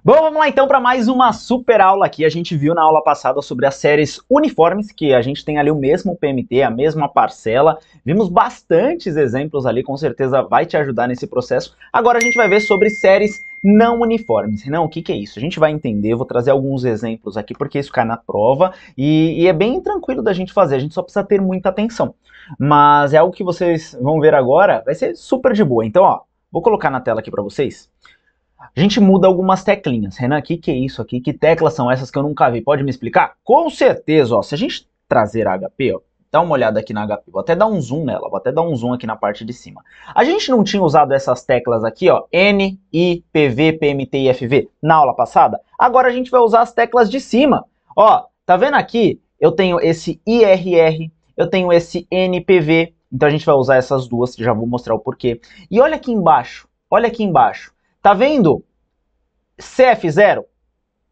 Bom, vamos lá então para mais uma super aula aqui. A gente viu na aula passada sobre as séries uniformes, que a gente tem ali o mesmo PMT, a mesma parcela. Vimos bastantes exemplos ali, com certeza vai te ajudar nesse processo. Agora a gente vai ver sobre séries não uniformes. Não, o que é isso? A gente vai entender, vou trazer alguns exemplos aqui, porque isso cai na prova e é bem tranquilo da gente fazer, a gente só precisa ter muita atenção. Mas é algo que vocês vão ver agora, vai ser super de boa. Então, ó, vou colocar na tela aqui para vocês. A gente muda algumas teclinhas. Renan, o que é isso aqui? Que teclas são essas que eu nunca vi? Pode me explicar? Com certeza, ó. Se a gente trazer a HP, ó, dá uma olhada aqui na HP. Vou até dar um zoom nela, vou até dar um zoom aqui na parte de cima. A gente não tinha usado essas teclas aqui, ó, N, I, PV, PMT e FV na aula passada? Agora a gente vai usar as teclas de cima. Ó, tá vendo aqui? Eu tenho esse IRR, eu tenho esse NPV, então a gente vai usar essas duas, já vou mostrar o porquê. E olha aqui embaixo, olha aqui embaixo. Tá vendo? CF0?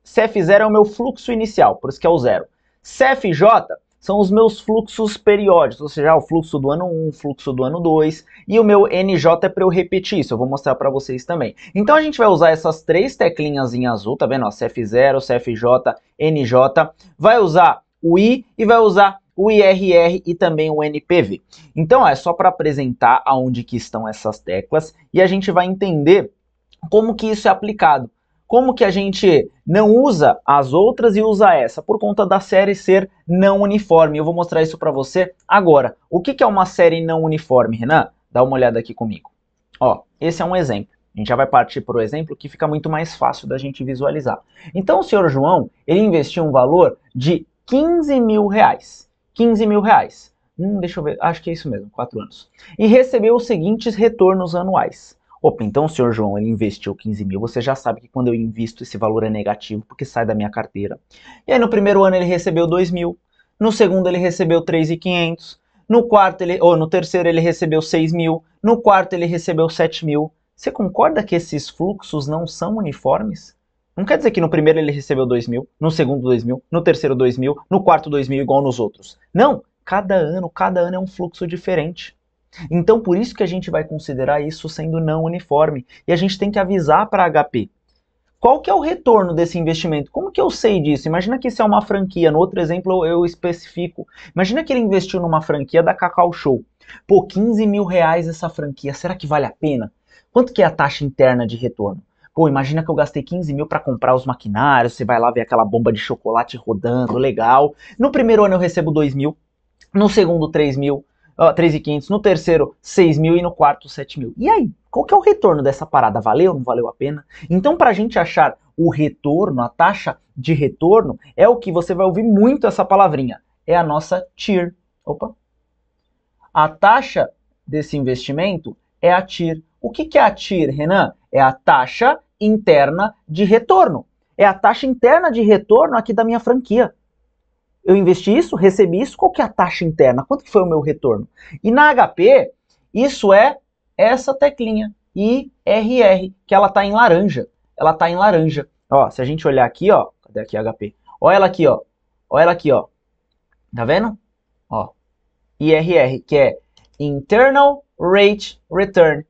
CF0 é o meu fluxo inicial, por isso que é o zero. CFJ são os meus fluxos periódicos, ou seja, o fluxo do ano 1, o fluxo do ano 2, e o meu NJ é para eu repetir isso, eu vou mostrar para vocês também. Então a gente vai usar essas três teclinhas em azul, tá vendo? Ó, CF0, CFJ, NJ, vai usar o I e vai usar o IRR e também o NPV. Então é só para apresentar aonde que estão essas teclas e a gente vai entender como que isso é aplicado. Como que a gente não usa as outras e usa essa? Por conta da série ser não uniforme. Eu vou mostrar isso para você agora. O que é uma série não uniforme, Renan? Dá uma olhada aqui comigo. Ó, esse é um exemplo. A gente já vai partir para o exemplo que fica muito mais fácil da gente visualizar. Então o senhor João, ele investiu um valor de 15 mil reais. 15 mil reais. Deixa eu ver, acho que é isso mesmo, 4 anos. E recebeu os seguintes retornos anuais. Opa, então o senhor João, ele investiu 15 mil, você já sabe que quando eu invisto esse valor é negativo, porque sai da minha carteira. E aí no primeiro ano ele recebeu 2 mil, no segundo ele recebeu 3.500, no terceiro ele recebeu 6 mil, no quarto ele recebeu 7 mil. Você concorda que esses fluxos não são uniformes? Não quer dizer que no primeiro ele recebeu 2 mil, no segundo 2 mil, no terceiro 2 mil, no quarto 2 mil igual nos outros. Não, cada ano é um fluxo diferente. Então, por isso que a gente vai considerar isso sendo não uniforme. E a gente tem que avisar para a HP. Qual que é o retorno desse investimento? Como que eu sei disso? Imagina que isso é uma franquia. No outro exemplo, eu especifico. Imagina que ele investiu numa franquia da Cacau Show. Pô, 15 mil reais essa franquia. Será que vale a pena? Quanto que é a taxa interna de retorno? Pô, imagina que eu gastei 15 mil para comprar os maquinários. Você vai lá ver aquela bomba de chocolate rodando, legal. No primeiro ano eu recebo 2 mil. No segundo, 3 mil. 3.500, no terceiro 6 mil e no quarto 7 mil. E aí, qual que é o retorno dessa parada? Valeu ou não valeu a pena? Então, para a gente achar o retorno, a taxa de retorno, é o que você vai ouvir muito essa palavrinha. É a nossa TIR. Opa! A taxa desse investimento é a TIR. O que é a TIR, Renan? É a taxa interna de retorno. É a taxa interna de retorno aqui da minha franquia. Eu investi isso, recebi isso, qual que é a taxa interna? Quanto que foi o meu retorno? E na HP, isso é essa teclinha, IRR, que ela está em laranja. Ela está em laranja. Ó, se a gente olhar aqui, ó, cadê aqui a HP? Olha ela aqui, ó. Olha ela aqui, ó. Tá vendo? Ó, IRR, que é Internal Rate Return,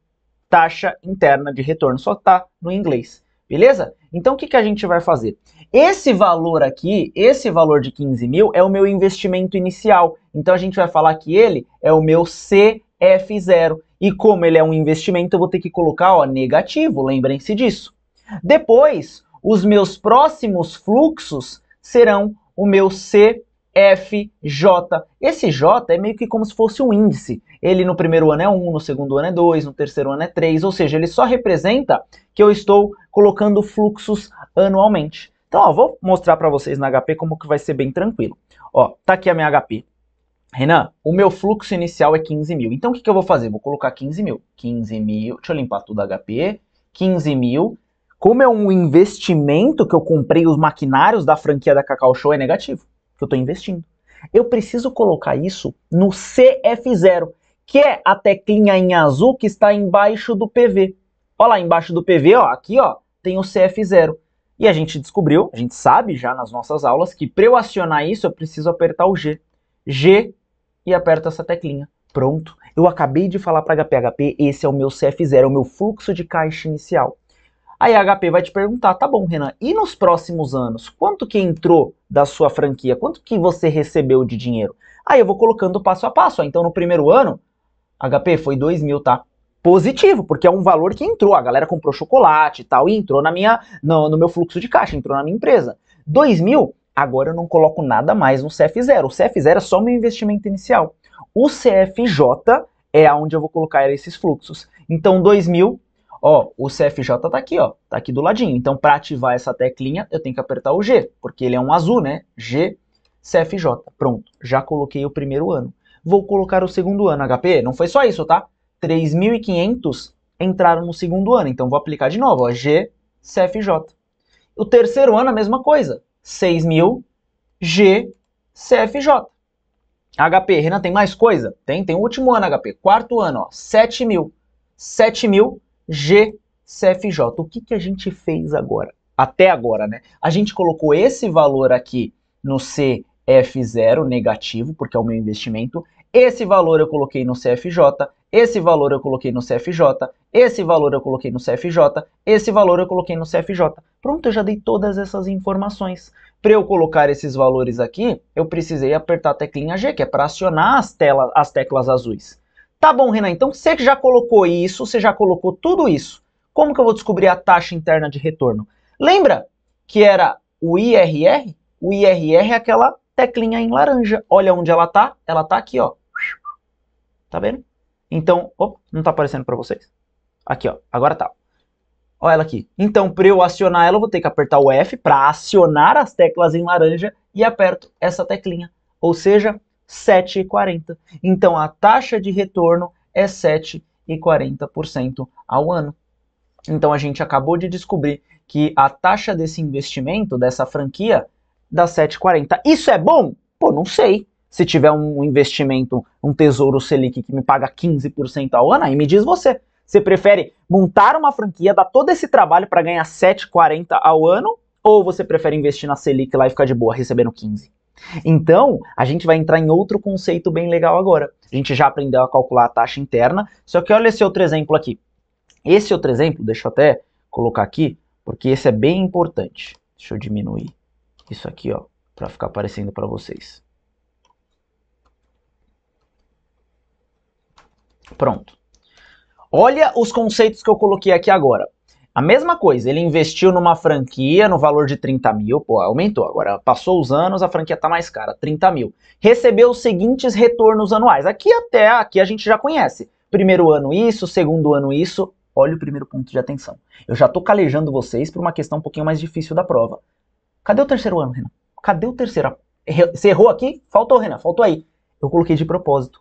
taxa interna de retorno, só tá no inglês. Beleza? Então o que a gente vai fazer? Esse valor aqui, esse valor de 15 mil é o meu investimento inicial. Então a gente vai falar que ele é o meu CF0. E como ele é um investimento, eu vou ter que colocar, ó, negativo, lembrem-se disso. Depois, os meus próximos fluxos serão o meu CFJ. Esse J é meio que como se fosse um índice. Ele no primeiro ano é 1, no segundo ano é 2, no terceiro ano é 3, ou seja, ele só representa que eu estou colocando fluxos anualmente. Então, ó, vou mostrar para vocês na HP como que vai ser bem tranquilo. Ó, tá aqui a minha HP. Renan, o meu fluxo inicial é 15 mil. Então, o que eu vou fazer? Vou colocar 15 mil. 15 mil, deixa eu limpar tudo HP. 15 mil. Como é um investimento que eu comprei os maquinários da franquia da Cacau Show, é negativo, que eu estou investindo. Eu preciso colocar isso no CF0, que é a teclinha em azul que está embaixo do PV. Olha lá embaixo do PV, ó, aqui ó, tem o CF0. E a gente descobriu, a gente sabe já nas nossas aulas, que para eu acionar isso eu preciso apertar o G. G e aperto essa teclinha. Pronto. Eu acabei de falar para HP, esse é o meu CF0, é o meu fluxo de caixa inicial. Aí a HP vai te perguntar, tá bom, Renan, e nos próximos anos, quanto que entrou da sua franquia? Quanto que você recebeu de dinheiro? Aí eu vou colocando passo a passo. Então no primeiro ano, HP foi 2.000, tá? Positivo, porque é um valor que entrou. A galera comprou chocolate e tal, e entrou no meu fluxo de caixa, entrou na minha empresa. 2.000, agora eu não coloco nada mais no CF0. O CF0 é só meu investimento inicial. O CFJ é onde eu vou colocar esses fluxos. Então 2.000, ó, o CFJ tá aqui, ó, tá aqui do ladinho. Então para ativar essa teclinha, eu tenho que apertar o G, porque ele é um azul, né? G, CFJ. Pronto, já coloquei o primeiro ano. Vou colocar o segundo ano, HP. Não foi só isso, tá? 3.500 entraram no segundo ano. Então vou aplicar de novo, ó, G, CFJ. O terceiro ano, a mesma coisa. 6.000, G, CFJ. HP, Renan, tem mais coisa? Tem o último ano, HP. Quarto ano, ó, 7.000. 7.000, G, CFJ. O que a gente fez agora? Até agora, né? A gente colocou esse valor aqui no CF0 negativo, porque é o meu investimento. Esse valor eu coloquei no CFJ, esse valor eu coloquei no CFJ, esse valor eu coloquei no CFJ, esse valor eu coloquei no CFJ. Pronto, eu já dei todas essas informações. Para eu colocar esses valores aqui, eu precisei apertar a teclinha G, que é para acionar as teclas azuis. Tá bom, Renan, então você que já colocou isso, você já colocou tudo isso. Como que eu vou descobrir a taxa interna de retorno? Lembra que era o IRR? O IRR é aquela teclinha em laranja. Olha onde ela tá aqui, ó. Tá vendo? Então, opa, não tá aparecendo para vocês? Aqui, ó, agora tá. Olha ela aqui. Então, para eu acionar ela, eu vou ter que apertar o F para acionar as teclas em laranja e aperto essa teclinha. Ou seja, 7,40. Então, a taxa de retorno é 7,40% ao ano. Então, a gente acabou de descobrir que a taxa desse investimento, dessa franquia, dá 7,40. Isso é bom? Pô, não sei. Se tiver um investimento, um tesouro Selic que me paga 15% ao ano, aí me diz você. Você prefere montar uma franquia, dar todo esse trabalho para ganhar 7,40 ao ano? Ou você prefere investir na Selic lá e ficar de boa, recebendo 15? Então, a gente vai entrar em outro conceito bem legal agora. A gente já aprendeu a calcular a taxa interna, só que olha esse outro exemplo aqui. Esse outro exemplo, deixa eu até colocar aqui, porque esse é bem importante. Deixa eu diminuir isso aqui, ó, para ficar aparecendo para vocês. Pronto. Olha os conceitos que eu coloquei aqui agora. A mesma coisa, ele investiu numa franquia no valor de 30.000, pô, aumentou. Agora, passou os anos, a franquia tá mais cara, 30.000. Recebeu os seguintes retornos anuais. Aqui a gente já conhece. Primeiro ano isso, segundo ano isso. Olha o primeiro ponto de atenção. Eu já tô calejando vocês para uma questão um pouquinho mais difícil da prova. Cadê o terceiro ano, Renan? Cadê o terceiro? Você errou aqui? Faltou, Renan, faltou aí. Eu coloquei de propósito.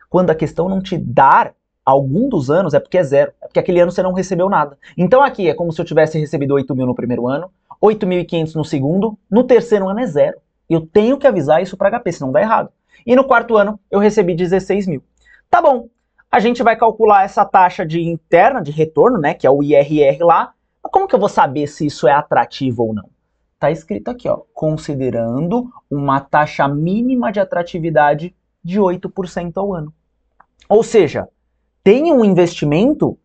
Quando a questão não te dar algum dos anos, é porque é zero. É porque aquele ano você não recebeu nada. Então aqui é como se eu tivesse recebido 8.000 no primeiro ano, 8.500 no segundo, no terceiro ano é zero. Eu tenho que avisar isso para HP, senão dá errado. E no quarto ano eu recebi 16.000. Tá bom, a gente vai calcular essa taxa de interna, de retorno, né, que é o IRR lá. Mas como que eu vou saber se isso é atrativo ou não? Tá escrito aqui, ó, considerando uma taxa mínima de atratividade de 8% ao ano. Ou seja, tem um investimento,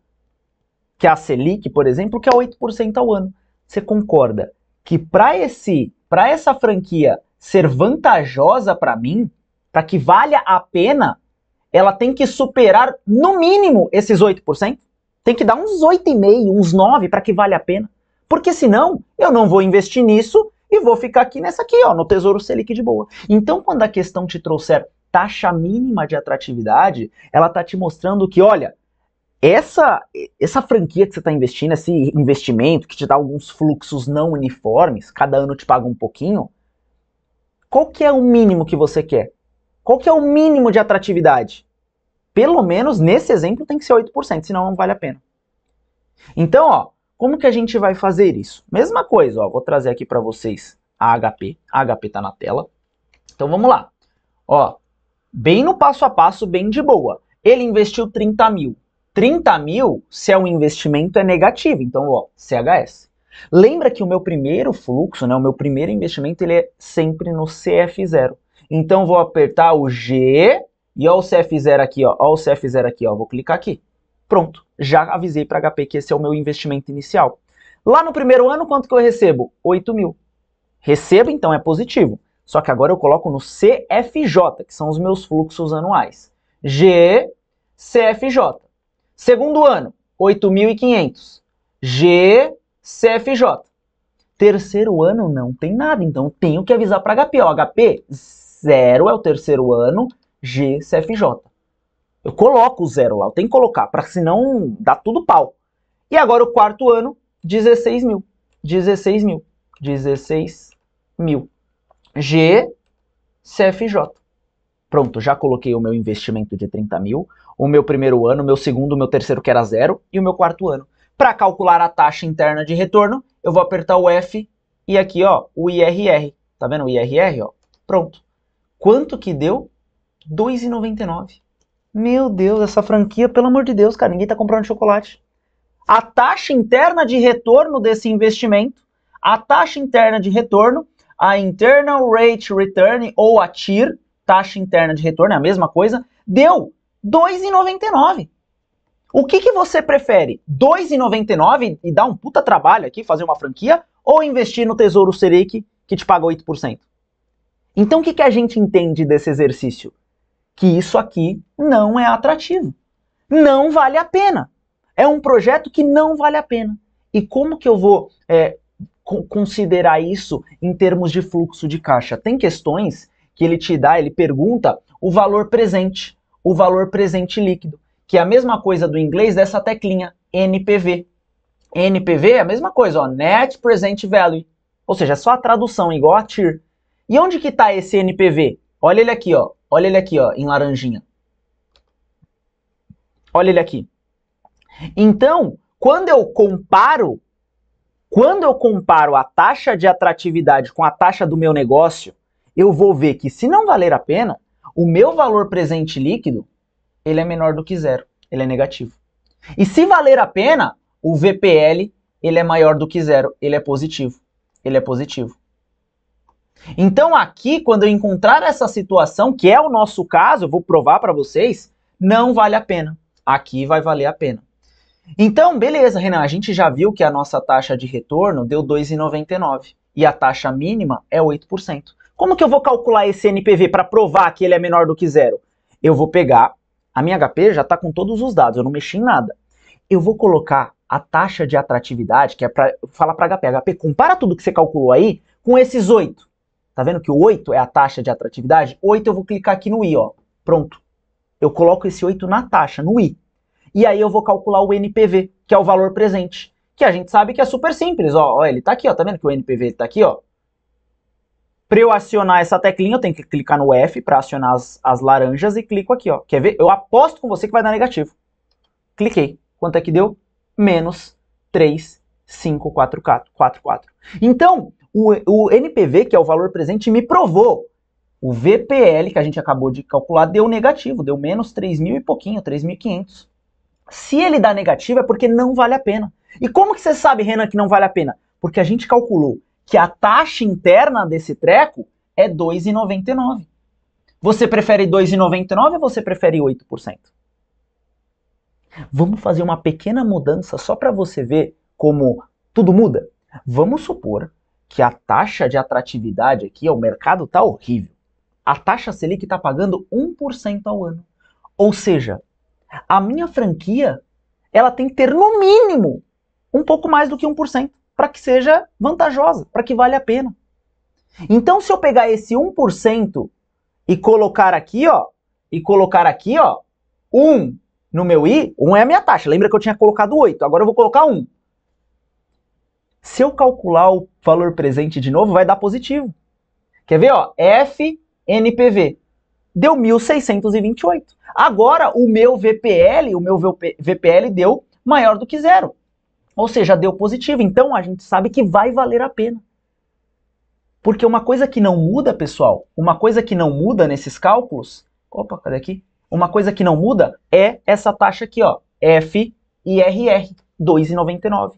que é a Selic, por exemplo, que é 8% ao ano. Você concorda que para essa franquia ser vantajosa para mim, para que valha a pena, ela tem que superar, no mínimo, esses 8%? Tem que dar uns 8,5%, uns 9% para que valha a pena. Porque senão, eu não vou investir nisso e vou ficar aqui nessa aqui, ó, no Tesouro Selic de boa. Então, quando a questão te trouxer taxa mínima de atratividade, ela está te mostrando que, olha, essa franquia que você está investindo, esse investimento que te dá alguns fluxos não uniformes, cada ano te paga um pouquinho, qual que é o mínimo que você quer? Qual que é o mínimo de atratividade? Pelo menos nesse exemplo tem que ser 8%, senão não vale a pena. Então, ó, como que a gente vai fazer isso? Mesma coisa, ó, vou trazer aqui para vocês a HP. A HP está na tela. Então vamos lá. Ó, bem no passo a passo, bem de boa. Ele investiu 30.000. 30.000, se é um investimento, é negativo. Então, ó, CHS. Lembra que o meu primeiro fluxo, né, o meu primeiro investimento, ele é sempre no CF0. Então, vou apertar o G e ó o CF0 aqui, ó o CF0 aqui, ó, vou clicar aqui. Pronto, já avisei para HP que esse é o meu investimento inicial. Lá no primeiro ano, quanto que eu recebo? 8 mil. Recebo, então é positivo. Só que agora eu coloco no CFJ, que são os meus fluxos anuais. GCFJ. Segundo ano, 8.500. GCFJ. Terceiro ano não tem nada, então tenho que avisar para HP. Ó, HP, 0 é o terceiro ano, GCFJ. Eu coloco o 0 lá, eu tenho que colocar, para senão dá tudo pau. E agora o quarto ano, 16 mil. 16 mil. 16 mil. GCFJ. Pronto, já coloquei o meu investimento de 30 mil, o meu primeiro ano, o meu segundo, o meu terceiro que era 0 e o meu quarto ano. Para calcular a taxa interna de retorno, eu vou apertar o F e aqui, ó, o IRR. Tá vendo o IRR, ó? Pronto. Quanto que deu? 2,99. Meu Deus, essa franquia, pelo amor de Deus, cara, ninguém tá comprando chocolate. A taxa interna de retorno desse investimento, a taxa interna de retorno, a Internal Rate Return, ou a TIR, taxa interna de retorno, é a mesma coisa, deu 2,99. O que você prefere? 2,99 e dar um puta trabalho aqui, fazer uma franquia, ou investir no Tesouro Selic, que te paga 8%? Então o que a gente entende desse exercício? Que isso aqui não é atrativo. Não vale a pena. É um projeto que não vale a pena. E como que eu vou considerar isso em termos de fluxo de caixa? Tem questões que ele te dá, ele pergunta o valor presente líquido, que é a mesma coisa do inglês dessa teclinha, NPV. NPV é a mesma coisa, ó, Net Present Value. Ou seja, é só a tradução, igual a TIR. E onde que está esse NPV? Olha ele aqui, ó. Olha ele aqui, ó, em laranjinha. Olha ele aqui. Então, quando eu comparo a taxa de atratividade com a taxa do meu negócio, eu vou ver que se não valer a pena, o meu valor presente líquido, ele é menor do que 0, ele é negativo. E se valer a pena, o VPL, ele é maior do que 0, ele é positivo. Ele é positivo. Então aqui, quando eu encontrar essa situação, que é o nosso caso, eu vou provar para vocês, não vale a pena. Aqui vai valer a pena. Então, beleza, Renan, a gente já viu que a nossa taxa de retorno deu 2,99 e a taxa mínima é 8%. Como que eu vou calcular esse NPV para provar que ele é menor do que 0? Eu vou pegar, a minha HP já está com todos os dados, eu não mexi em nada. Eu vou colocar a taxa de atratividade, que é para falar para HP, HP, compara tudo que você calculou aí com esses 8. Tá vendo que o 8 é a taxa de atratividade? 8 eu vou clicar aqui no I, ó. Pronto. Eu coloco esse 8 na taxa, no I. E aí eu vou calcular o NPV, que é o valor presente. Que a gente sabe que é super simples, ó. Ele tá aqui, ó. Tá vendo que o NPV tá aqui, ó? Para eu acionar essa teclinha, eu tenho que clicar no F para acionar as laranjas e clico aqui, ó. Quer ver? Eu aposto com você que vai dar negativo. Cliquei. Quanto é que deu? Menos 3,544. Então, o NPV, que é o valor presente, me provou. O VPL, que a gente acabou de calcular, deu negativo, deu menos 3.000 e pouquinho, 3.500. Se ele dá negativo é porque não vale a pena. E como que você sabe, Renan, que não vale a pena? Porque a gente calculou que a taxa interna desse treco é 2,99. Você prefere 2,99 ou você prefere 8%? Vamos fazer uma pequena mudança só para você ver como tudo muda? Vamos supor que a taxa de atratividade aqui, o mercado está horrível. A taxa Selic está pagando 1% ao ano. Ou seja, a minha franquia, ela tem que ter no mínimo um pouco mais do que 1% para que seja vantajosa, para que valha a pena. Então, se eu pegar esse 1% e colocar aqui, ó, 1 no meu I, 1 é a minha taxa. Lembra que eu tinha colocado 8, agora eu vou colocar 1. Se eu calcular o valor presente de novo, vai dar positivo. Quer ver, ó? FNPV. Deu 1.628. Agora, o meu VPL deu maior do que 0. Ou seja, deu positivo. Então, a gente sabe que vai valer a pena. Porque uma coisa que não muda, pessoal, uma coisa que não muda nesses cálculos... Opa, cadê aqui? Uma coisa que não muda é essa taxa aqui, ó. FIRR, 2,99.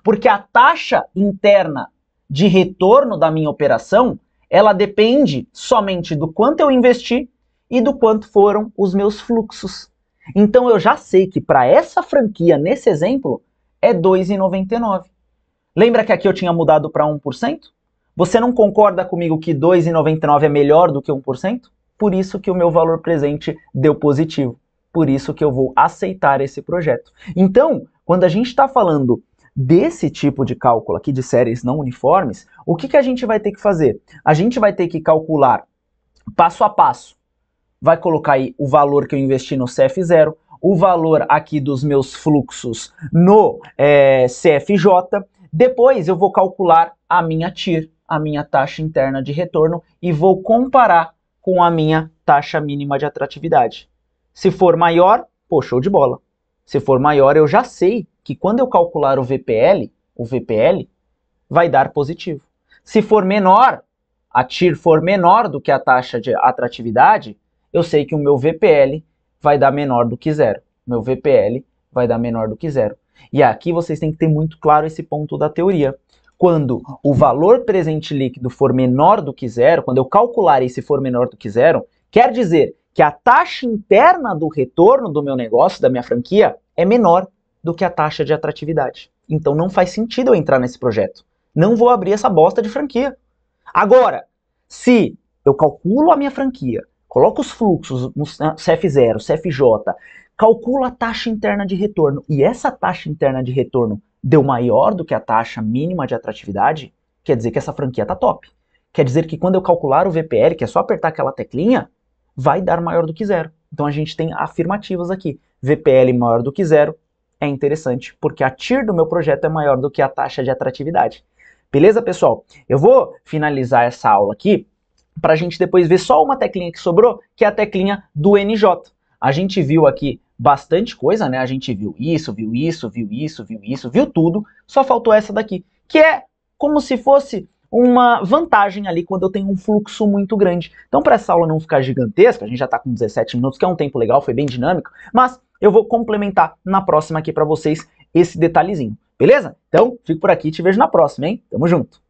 Porque a taxa interna de retorno da minha operação, ela depende somente do quanto eu investi e do quanto foram os meus fluxos. Então eu já sei que para essa franquia, nesse exemplo, é 2,99. Lembra que aqui eu tinha mudado para 1%? Você não concorda comigo que 2,99 é melhor do que 1%? Por isso que o meu valor presente deu positivo. Por isso que eu vou aceitar esse projeto. Então, quando a gente está falando desse tipo de cálculo aqui de séries não uniformes, o que a gente vai ter que fazer? A gente vai ter que calcular passo a passo. Vai colocar aí o valor que eu investi no CF0, o valor aqui dos meus fluxos no CFJ. Depois eu vou calcular a minha TIR, a minha taxa interna de retorno, e vou comparar com a minha taxa mínima de atratividade. Se for maior, pô, show de bola. Se for maior, eu já sei que quando eu calcular o VPL vai dar positivo. Se for menor, a TIR for menor do que a taxa de atratividade, eu sei que o meu VPL vai dar menor do que zero. Meu VPL vai dar menor do que zero. E aqui vocês têm que ter muito claro esse ponto da teoria. Quando o valor presente líquido for menor do que zero, quando eu calcular e se for menor do que zero, quer dizer que a taxa interna do retorno do meu negócio, da minha franquia, é menor do que a taxa de atratividade. Então não faz sentido eu entrar nesse projeto. Não vou abrir essa bosta de franquia. Agora, se eu calculo a minha franquia, coloco os fluxos no CF0, CFJ, calculo a taxa interna de retorno e essa taxa interna de retorno deu maior do que a taxa mínima de atratividade, quer dizer que essa franquia tá top. Quer dizer que quando eu calcular o VPL, que é só apertar aquela teclinha, vai dar maior do que zero. Então a gente tem afirmativas aqui. VPL maior do que zero é interessante, porque a TIR do meu projeto é maior do que a taxa de atratividade. Beleza, pessoal? Eu vou finalizar essa aula aqui para a gente depois ver só uma teclinha que sobrou, que é a teclinha do NJ. A gente viu aqui bastante coisa, né? A gente viu isso, viu isso, viu isso, viu isso, viu tudo, só faltou essa daqui, que é como se fosse uma vantagem ali quando eu tenho um fluxo muito grande. Então, para essa aula não ficar gigantesca, a gente já está com 17 minutos, que é um tempo legal, foi bem dinâmico, mas eu vou complementar na próxima aqui para vocês esse detalhezinho, beleza? Então, fico por aqui e te vejo na próxima, hein? Tamo junto!